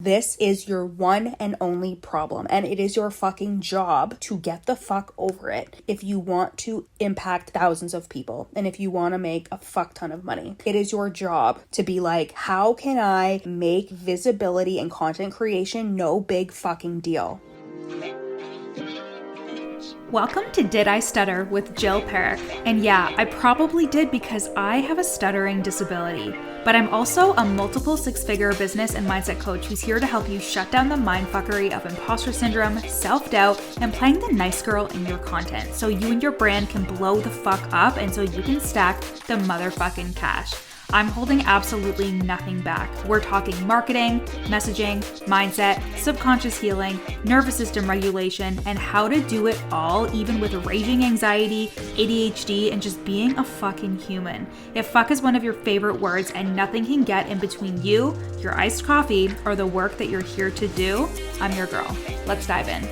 This is your one and only problem, and it is your fucking job to get the fuck over it if you want to impact thousands of people and if you want to make a fuck ton of money. It is your job to be like, how can I make visibility and content creation no big fucking deal? Welcome to Did I Stutter with Jill Perick. And yeah, I probably did because I have a stuttering disability. But I'm also a multiple six-figure business and mindset coach who's here to help you shut down the mindfuckery of imposter syndrome, self-doubt, and playing the nice girl in your content so you and your brand can blow the fuck up and so you can stack the motherfucking cash. I'm holding absolutely nothing back. We're talking marketing, messaging, mindset, subconscious healing, nervous system regulation, and how to do it all even with raging anxiety, ADHD, and just being a fucking human. If fuck is one of your favorite words and nothing can get in between you, your iced coffee, or the work that you're here to do, I'm your girl. Let's dive in.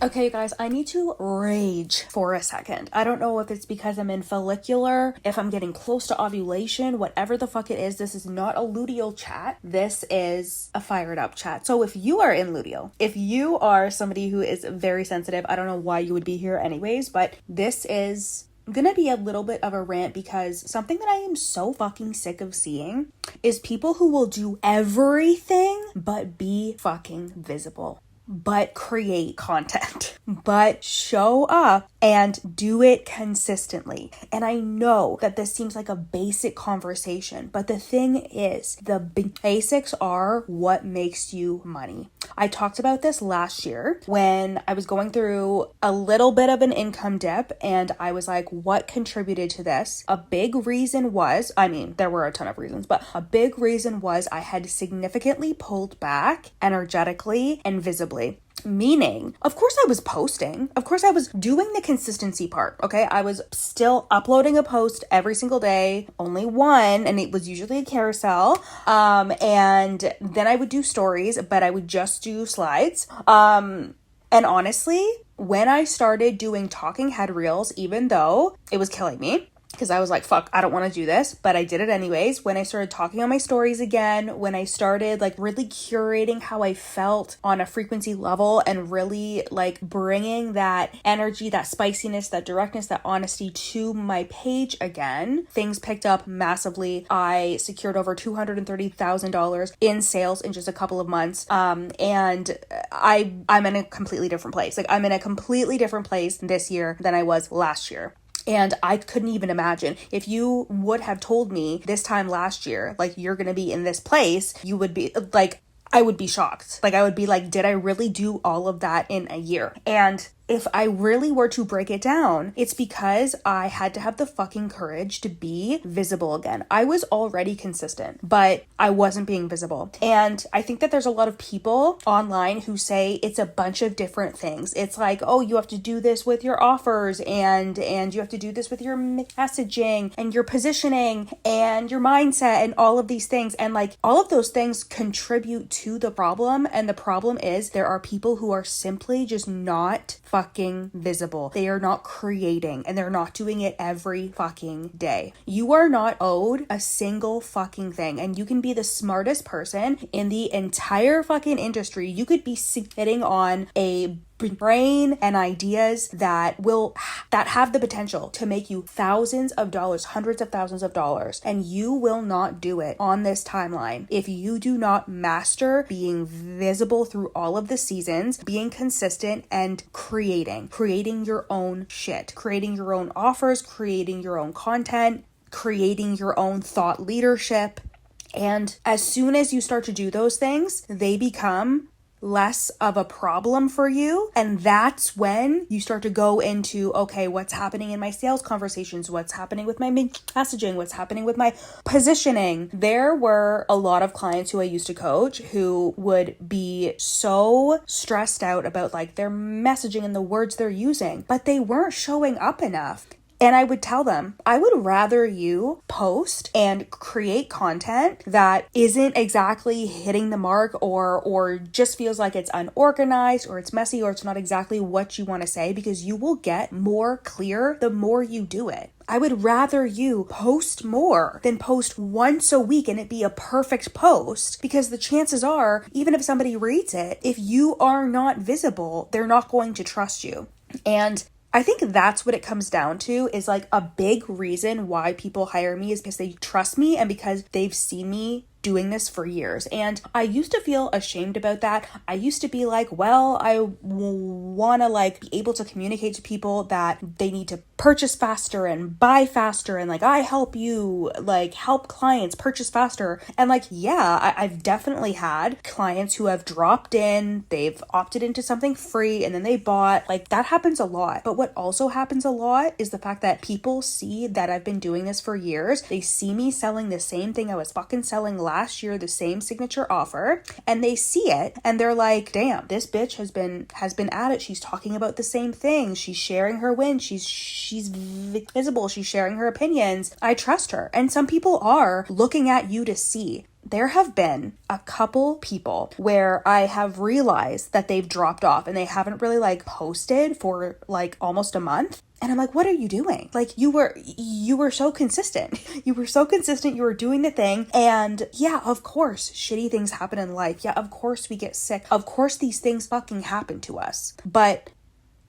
Okay, you guys, I need to rage for a second. I don't know if it's because I'm in follicular, if I'm getting close to ovulation, whatever the fuck it is. This is not a luteal chat. This is a fired up chat. So if you are in luteal, if you are somebody who is very sensitive, I don't know why you would be here anyways, but this is gonna be a little bit of a rant because something that I am so fucking sick of seeing is people who will do everything but be fucking visible, but create content, but show up and do it consistently. And I know that this seems like a basic conversation, but the thing is, the basics are what makes you money. I talked about this last year when I was going through a little bit of an income dip and I was like, what contributed to this? A big reason was, there were a ton of reasons, but a big reason was I had significantly pulled back energetically and visibly. Meaning, of course I was posting. Of course I was doing the consistency part, okay? I was still uploading a post every single day, only one, and it was usually a carousel. And then I would do stories, but I would just do slides. And honestly, when I started doing talking head reels, even though it was killing me, because I was like, fuck, I don't want to do this, but I did it anyways. When I started talking on my stories again, when I started like really curating how I felt on a frequency level and really like bringing that energy, that spiciness, that directness, that honesty to my page again, things picked up massively. I secured over $230,000 in sales in just a couple of months. And I'm in a completely different place. Like I'm in a completely different place this year than I was last year. And I couldn't even imagine if you would have told me this time last year, like you're going to be in this place, you would be like, I would be shocked. Like I would be like, did I really do all of that in a year? And if I really were to break it down, it's because I had to have the fucking courage to be visible again. I was already consistent, but I wasn't being visible. And I think that there's a lot of people online who say it's a bunch of different things. It's like, oh, you have to do this with your offers and you have to do this with your messaging and your positioning and your mindset and all of these things. And like all of those things contribute to the problem. And the problem is there are people who are simply just not fucking visible. They are not creating and they're not doing it every fucking day. You are not owed a single fucking thing, and you can be the smartest person in the entire fucking industry. You could be sitting on a brain and ideas that have the potential to make you thousands of dollars, hundreds of thousands of dollars, and you will not do it on this timeline if you do not master being visible through all of the seasons, being consistent, and creating your own shit, creating your own offers, creating your own content, creating your own thought leadership. And as soon as you start to do those things, they become less of a problem for you. And that's when you start to go into, okay, what's happening in my sales conversations? What's happening with my messaging? What's happening with my positioning? There were a lot of clients who I used to coach who would be so stressed out about like their messaging and the words they're using, but they weren't showing up enough. And I would tell them, I would rather you post and create content that isn't exactly hitting the mark or just feels like it's unorganized or it's messy or it's not exactly what you want to say, because you will get more clear the more you do it. I would rather you post more than post once a week and it be a perfect post, because the chances are, even if somebody reads it, if you are not visible, they're not going to trust you. And I think that's what it comes down to, is like a big reason why people hire me is because they trust me and because they've seen me doing this for years. And I used to feel ashamed about that. I used to be like, well, I want to like be able to communicate to people that they need to purchase faster and buy faster, and like I help you like help clients purchase faster. And like, yeah, I've definitely had clients who have dropped in, they've opted into something free and then they bought. Like that happens a lot. But what also happens a lot is the fact that people see that I've been doing this for years. They see me selling the same thing I was fucking selling last year, the same signature offer, and they see it and they're like, damn, this bitch has been at it. She's talking about the same thing. She's sharing her wins. She's visible. She's sharing her opinions. I trust her. And some people are looking at you to see. There have been a couple people where I have realized that they've dropped off and they haven't really like posted for like almost a month. And I'm like, what are you doing? Like you were so consistent. You were so consistent. You were doing the thing. And yeah, of course, shitty things happen in life. Yeah, of course we get sick. Of course these things fucking happen to us. But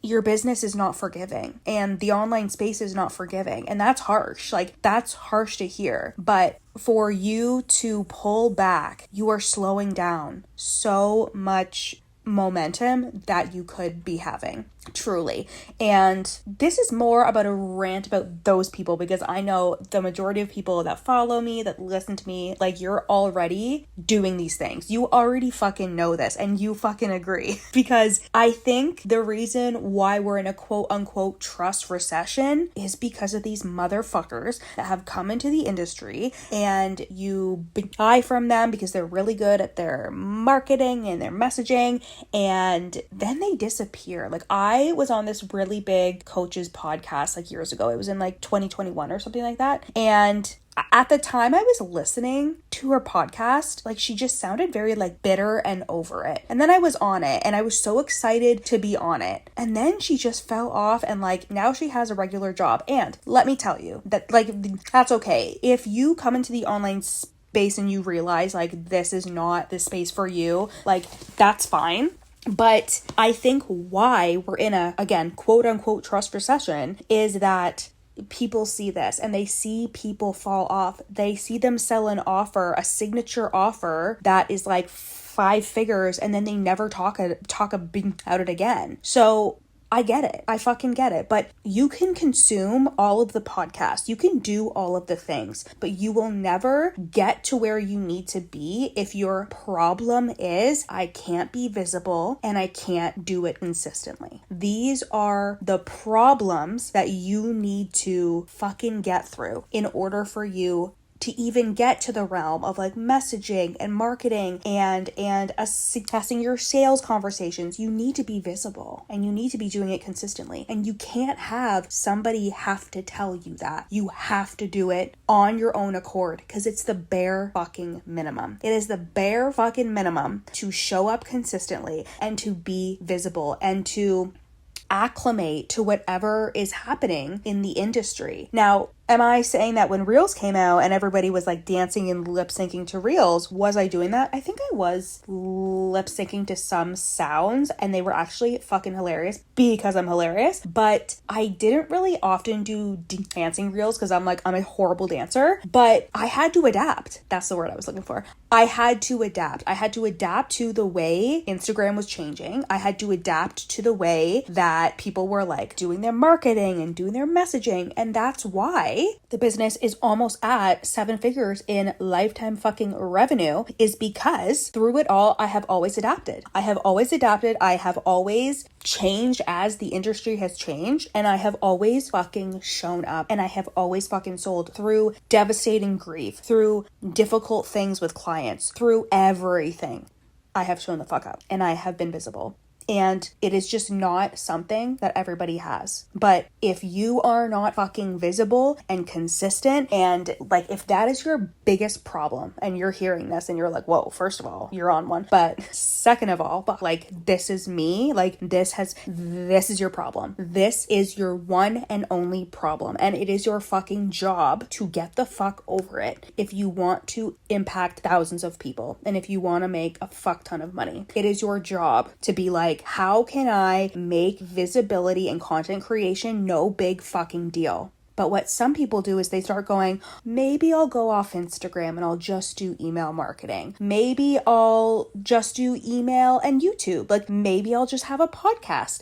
your business is not forgiving and the online space is not forgiving. And that's harsh. Like that's harsh to hear. But for you to pull back, you are slowing down so much momentum that you could be having, truly. And this is more about a rant about those people, because I know the majority of people that follow me, that listen to me, like you're already doing these things. You already fucking know this and you fucking agree. Because I think the reason why we're in a quote unquote trust recession is because of these motherfuckers that have come into the industry and you buy from them because they're really good at their marketing and their messaging, and then they disappear. Like I was on this really big coaches podcast like years ago. It was in like 2021 or something like that. And at the time I was listening to her podcast, like she just sounded very like bitter and over it. And then I was on it and I was so excited to be on it. And then she just fell off and like now she has a regular job. And let me tell you that like that's okay. If you come into the online space and you realize like this is not the space for you, like that's fine. But I think why we're in a, again, quote unquote trust recession is that people see this and they see people fall off. They see them sell an offer, a signature offer that is like 5 figures, and then they never talk about it again. So I get it. I fucking get it. But you can consume all of the podcasts. You can do all of the things, but you will never get to where you need to be if your problem is, I can't be visible and I can't do it consistently. These are the problems that you need to fucking get through in order for you to even get to the realm of like messaging and marketing and assessing your sales conversations. You need to be visible and you need to be doing it consistently. And you can't have somebody have to tell you that. You have to do it on your own accord, because it's the bare fucking minimum. It is the bare fucking minimum to show up consistently and to be visible and to acclimate to whatever is happening in the industry. Now, am I saying that when Reels came out and everybody was like dancing and lip syncing to Reels, was I doing that? I think I was lip syncing to some sounds and they were actually fucking hilarious because I'm hilarious. But I didn't really often do dancing Reels because I'm a horrible dancer, but I had to adapt. That's the word I was looking for. I had to adapt. I had to adapt to the way Instagram was changing. I had to adapt to the way that people were like doing their marketing and doing their messaging. And that's why the business is almost at 7 figures in lifetime fucking revenue, is because through it all, I have always adapted. I have always adapted. I have always changed as the industry has changed. And I have always fucking shown up, and I have always fucking sold through devastating grief, through difficult things with clients, through everything. I have shown the fuck up and I have been visible. And it is just not something that everybody has. But if you are not fucking visible and consistent, and like if that is your biggest problem and you're hearing this and you're like, whoa, first of all, you're on one. But second of all, but like this is me, like this is your problem. This is your one and only problem. And it is your fucking job to get the fuck over it if you want to impact thousands of people and if you want to make a fuck ton of money. It is your job to be like, how can I make visibility and content creation no big fucking deal? But what some people do is they start going, maybe I'll go off Instagram and I'll just do email marketing. Maybe I'll just do email and YouTube. Like maybe I'll just have a podcast.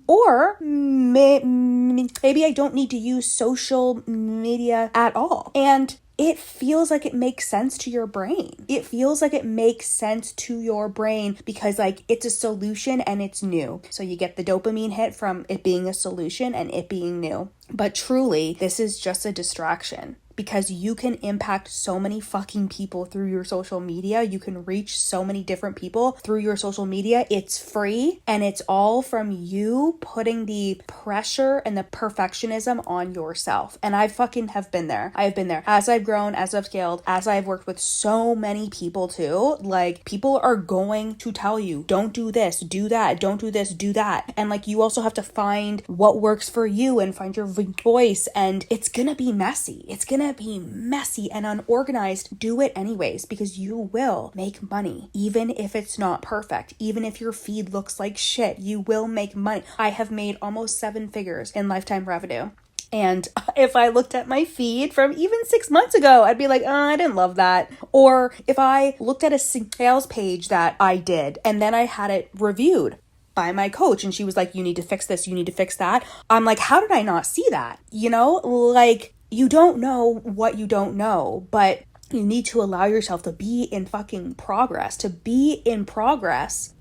Or maybe I don't need to use social media at all. And it feels like it makes sense to your brain. It feels like it makes sense to your brain because like it's a solution and it's new. So you get the dopamine hit from it being a solution and it being new. But truly, this is just a distraction. Because you can impact so many fucking people through your social media. You can reach so many different people through your social media. It's free and it's all from you putting the pressure and the perfectionism on yourself. And I fucking have been there. I have been there. As I've grown, as I've scaled, as I've worked with so many people too, like people are going to tell you, don't do this, do that, don't do this, do that. And like you also have to find what works for you and find your voice. And it's gonna be messy. It's gonna be messy and unorganized. Do it anyways because you will make money even if it's not perfect. Even if your feed looks like shit, you will make money. I have made almost 7 figures in lifetime revenue. And if I looked at my feed from even 6 months ago, I'd be like, oh, I didn't love that. Or if I looked at a sales page that I did and then I had it reviewed by my coach and she was like, you need to fix this, you need to fix that. I'm like, how did I not see that? You know, like you don't know what you don't know, but you need to allow yourself to be in fucking progress,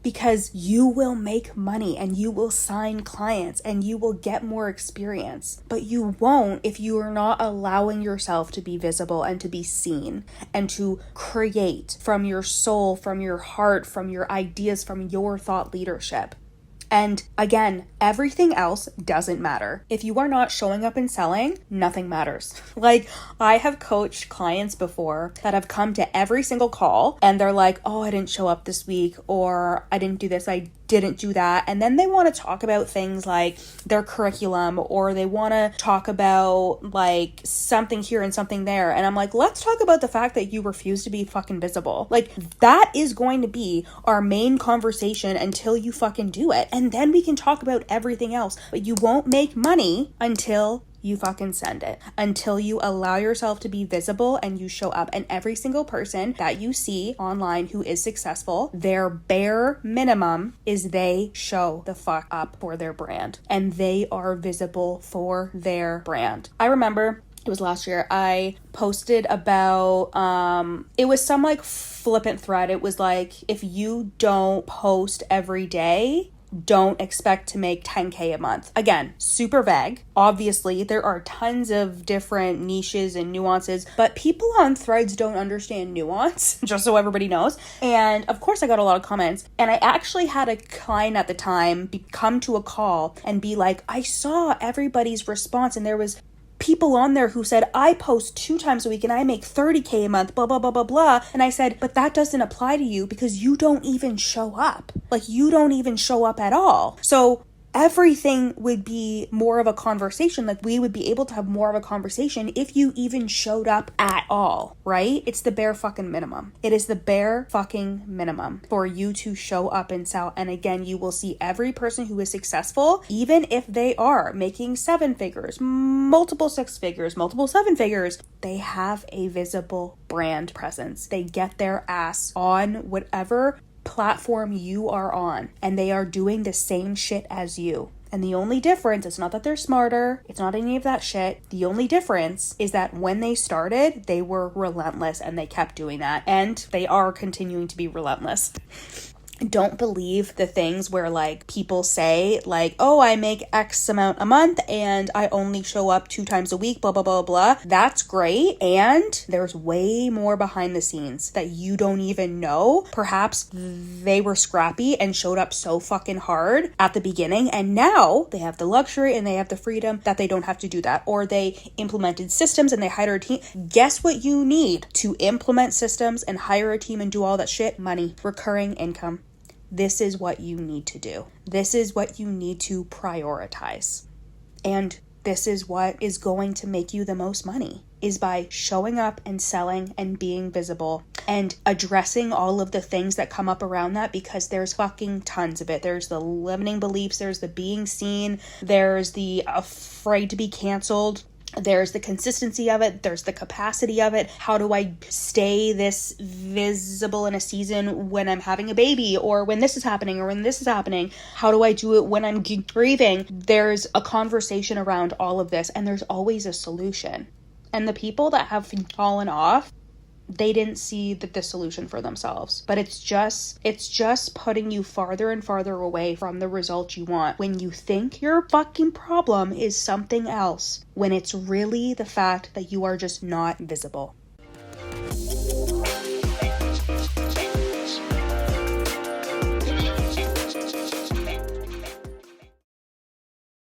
because you will make money and you will sign clients and you will get more experience. But you won't if you are not allowing yourself to be visible and to be seen and to create from your soul, from your heart, from your ideas, from your thought leadership. And again, everything else doesn't matter. If you are not showing up and selling, nothing matters. Like I have coached clients before that have come to every single call and they're like, oh, I didn't show up this week, or I didn't do this, I didn't do that. And then they want to talk about things like their curriculum, or they want to talk about like something here and something there. And I'm like, let's talk about the fact that you refuse to be fucking visible. Like that is going to be our main conversation until you fucking do it. And then we can talk about everything else. But you won't make money until you fucking send it, until you allow yourself to be visible and you show up. And every single person that you see online who is successful, their bare minimum is they show the fuck up for their brand and they are visible for their brand. I remember it was last year, I posted about, it was some like flippant thread. It was like, if you don't post every day, don't expect to make 10K a month. Again, super vague. Obviously, there are tons of different niches and nuances, but people on Threads don't understand nuance, just so everybody knows. And of course, I got a lot of comments. And I actually had a client at the time come to a call and be like, I saw everybody's response and there was people on there who said, I post 2 times a week and I make 30K a month, blah, blah, blah, blah, blah. And I said, but that doesn't apply to you because you don't even show up. Like you don't even show up at all. So everything would be more of a conversation. Like we would be able to have more of a conversation if you even showed up at all, right? It's the bare fucking minimum. It is the bare fucking minimum for you to show up and sell. And again, you will see every person who is successful, even if they are making 7 figures, multiple 6 figures, multiple 7 figures, they have a visible brand presence. They get their ass on whatever platform you are on and they are doing the same shit as you. And the only difference, it's not that they're smarter, it's not any of that shit. The only difference is that when they started, they were relentless and they kept doing that. And they are continuing to be relentless. Don't believe the things where like people say like, oh, I make X amount a month and I only show up 2 times a week, blah, blah, blah, blah. That's great. And there's way more behind the scenes that you don't even know. Perhaps they were scrappy and showed up so fucking hard at the beginning. And now they have the luxury and they have the freedom that they don't have to do that. Or they implemented systems and they hired a team. Guess what you need to implement systems and hire a team and do all that shit? Money, recurring income. This is what you need to do. This is what you need to prioritize. And this is what is going to make you the most money, is by showing up and selling and being visible and addressing all of the things that come up around that, because there's fucking tons of it. There's the limiting beliefs, there's the being seen, there's the afraid to be canceled. There's the consistency of it. There's the capacity of it. How do I stay this visible in a season when I'm having a baby, or when this is happening, or when this is happening? How do I do it when I'm grieving? There's a conversation around all of this, and there's always a solution. And the people that have fallen off, they didn't see the solution for themselves. But it's just putting you farther and farther away from the result you want when you think your fucking problem is something else, when it's really the fact that you are just not visible.